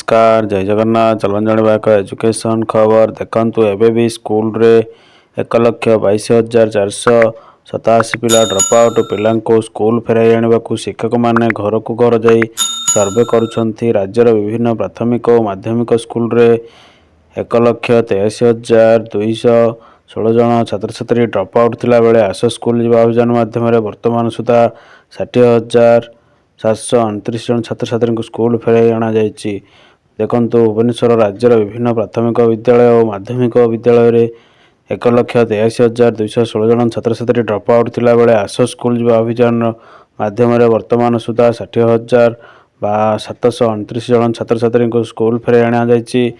नमस्कार जय जगन्नाथ चलन जाना एक एजुकेशन खबर देखु एबे भी स्कूल रे 1,22,487 पिला ड्रॉप आउट पिला स्कूल फेराई आने को शिक्षक माने घर को घर जाई सर्वे करुछंती। राज्यर विभिन्न प्राथमिक और माध्यमिक स्कूल रे 1,83,216 जन छात्र छात्री ड्रॉप आउट थिला बेले आस स्कूल जीवा अभियान माध्यम वर्तमान सुधा 60,729 जन छात्र छात्री को स्कूल फेराई आना जाइछि। देखंतु भुवनेश्वर राज्यर विभिन्न प्राथमिक विद्यालय और माध्यमिक विद्यालय रे 1,83,216 जन छात्र छात्री ड्रॉप आउट थिला बेले आस स्कूल जीवा अभियान माध्यम वर्तमान सुधा 60,729 जन छात्र छात्री को स्कूल फेराई आना जाइछि।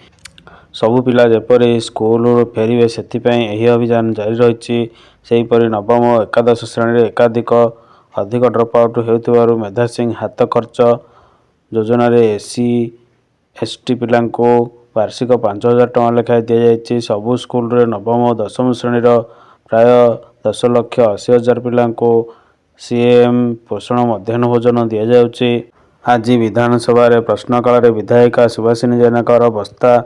सबु पिला जेपरि स्कूल फेरिबे सेथिपई एही अभियान जारी रहिछि। सेहीपरि नवम और एकादश श्रेणी एकाधिक अधिक ड्रॉप आउट हेउथिबारु मेधा सिंह हाथ खर्च योजना रे एससी एसटी पिला वार्षिक 5,000 टଙ୍କା लेखाएं दि जाइछि। सबु स्कूल रे नवम और दशम श्रेणी प्राय 10,80,000 पिला सीएम पोषण मध्याह्न भोजन दि जाउछि। आज विधानसभा रे प्रश्नकाल रे विधायिका सुभाषिनी जेनाकर बस्ता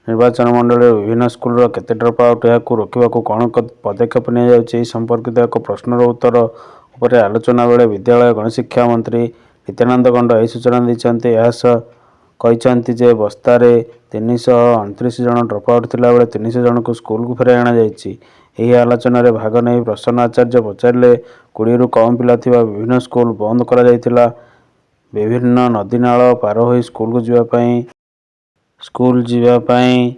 निर्वाचन मंडल विभिन्न स्कूल केते ड्रॉप आउट या रोकवा कौन पदक्षेप नि जाउछि संपर्कित एक प्रश्नर उत्तर उपरे आलोचना बेले विद्यालय गणशिक्षा मंत्री नित्यानंद गंड यह सूचना दैछन्ति। कहते जे बस्तारे 329 जन ड्रॉप आउट थिला बेले 300 जन को स्कूल को फेराई आना जाइछि। एही आलोचना रे भाग नै प्रसन्न आचार्य पचारिले 20 रु कम पिला थिबा विभिन्न स्कूल बंद करा जाइथिला। विभिन्न नदी नाल पार होई स्कूल जीवा पई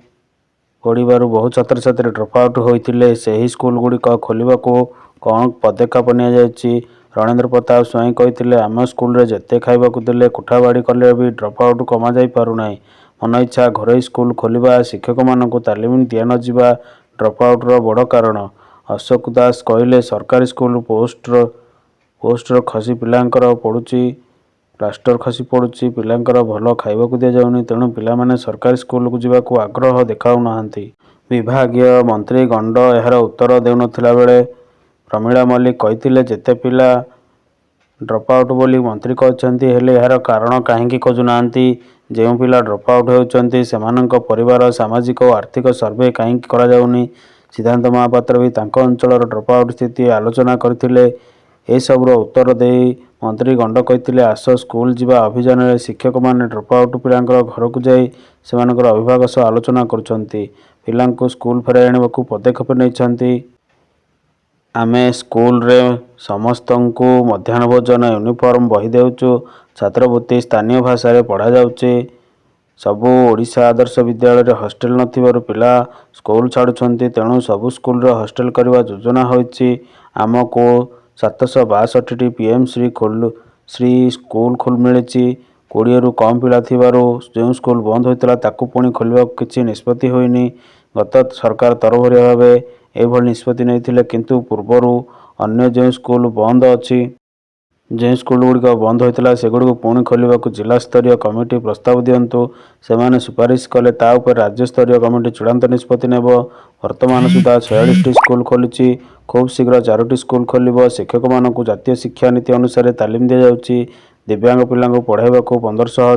पढ़िबारु बहु छात्र छात्री ड्रॉप आउट होइथिले। सेही स्कूल गुडी खोलिबाकू कौन पदक्षेप नि जाइछि रणेंद्र प्रताप स्वाई कहते आम स्कूल रे जेते खाइबाकू देले कोठाबाड़ी कले भी ड्रॉप आउट कमा जाई पारु नाही। मन इच्छा घरोई स्कूल खोलिबा शिक्षक मानकू तालीम दिया न जिबा ड्रॉप आउट रो बड़ कारण। अशोक दास कहले सरकारी स्कूल पोस्टर खसी पिलांकर पड़ुची प्लास्टर खसी पड़ुची पिलांकर भल खाइबाकू दिया जाउनी तेणु पिला माने सरकारी स्कूल को जिबाकू आग्रह देखाउ नाहंती। विभागीय मंत्री गंड यार उत्तर देउनथिला बेले प्रमीला मल्लिक कहते जेते पिला ड्रॉप आउट बोली मंत्री कहते हेले यार कारण कहीं खोजुनाहांती। जो पिला ड्रॉप आउट होउचंती सेमानंक परिवार सामाजिक और आर्थिक सर्वे कहीं करा जाउनी। सिद्धांत महापात्र भी तांको अंचल ड्रॉप आउट स्थिति आलोचना करथिले। ए सबरो उत्तर दे मंत्री गंड कहते आस स्कूल जीवा अभियान रे शिक्षक माने ड्रॉप आउट पिलांकर घर को जाई सेमानकर अभिभावक सह आलोचना करुछंती। पिलांको स्कूल फेराई आनिबाकू पदक्षेप नैछंती। आमे स्कूल रे समस्त को मध्याह्न भोजन यूनिफॉर्म बही देउचु छात्रवृत्ति स्थानीय भाषा रे पढ़ा जाउची। सबु ओडिशा आदर्श विद्यालय रे हॉस्टल नथिबारु पिला स्कूल छाडुछंती तेणु सबु स्कूल रे हॉस्टल करबा योजना होइची। आमको 762 पीएम श्री स्कूल खोल मिलिची। 20 रु कम पिला थिबारु जो स्कूल बंद होइतला ताकू पुणी खोलिबा किछि निष्पत्ति होइनी। गत सरकार तरभरिया भावे एभल निष्पत्ति नैथिले किंतु पूर्वरु अन्य जो स्कूल बंद अच्छी जो स्कूल गुड़िक बंद होता सेगुड़ पुणी खोलने जिला स्तरीय कमिटी प्रस्ताव दिंतु से सुपारिश कले ता उपर राज्य स्तरीय कमिटी चूड़ांत निष्पत्ति नेब। वर्तमान सुधा 46टी स्कूल खोली खूब शीघ्र 4टी स्कूल खोल शिक्षक मानक जातीय शिक्षा नीति अनुसार तालीम दि जाउची। दिव्यांग पिला पढ़ाइबा 1500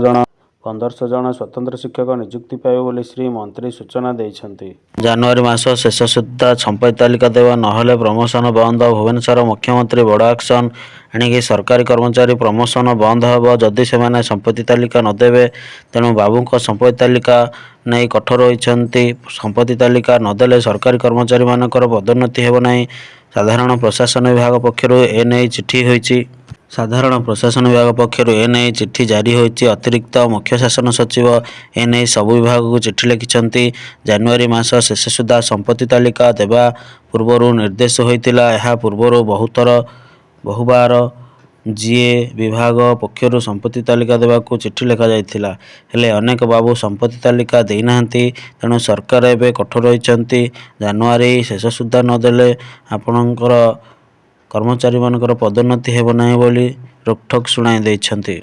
जन स्वतंत्र शिक्षक नियुक्ति पाइबे बोली श्री मंत्री सूचना देइछन्ति। जनवरी मास शेष सुद्धा संपत्ति तालिका देवा नहले प्रमोशन बंद। भुवनेश्वर मुख्यमंत्री बड़ एक्शन एणिकी सरकारी कर्मचारी प्रमोशन बंद हेब जदि से संपत्ति तालिका नदेवे तेणु बाबू संपत्ति तालिका नहीं कठोर होइछन्ति। संपत्ति तालिका नदेले सरकारी कर्मचारी मानकर पदोन्नति हेब नाही। साधारण प्रशासन विभाग पक्षरु एने चिठी होइछि। साधारण प्रशासन विभाग पक्षर एने चिठी जारी होइछि। अतिरिक्त मुख्य शासन सचिव एने सबु विभाग को चिठी लिखिछन्ति। जनवरी मास शेष सुधा संपत्ति तालिका देवा पूर्वरु निर्देश होइतिला। एहा पूर्वरु बहुबार जीए विभाग पक्षर संपत्ति तालिका देवाकू चिठी लिखा जाइथिला हेले अनेक बाबू संपत्ति तालिका देई नाहंती तेणु सरकार एबे कठोर होइछन्ति। जनवरी शेष सुधा नदेले आपणकर कर्मचारी मानकर पदोन्नति हेब नाही बोली रोकठोक शुणाई दैछन्ति।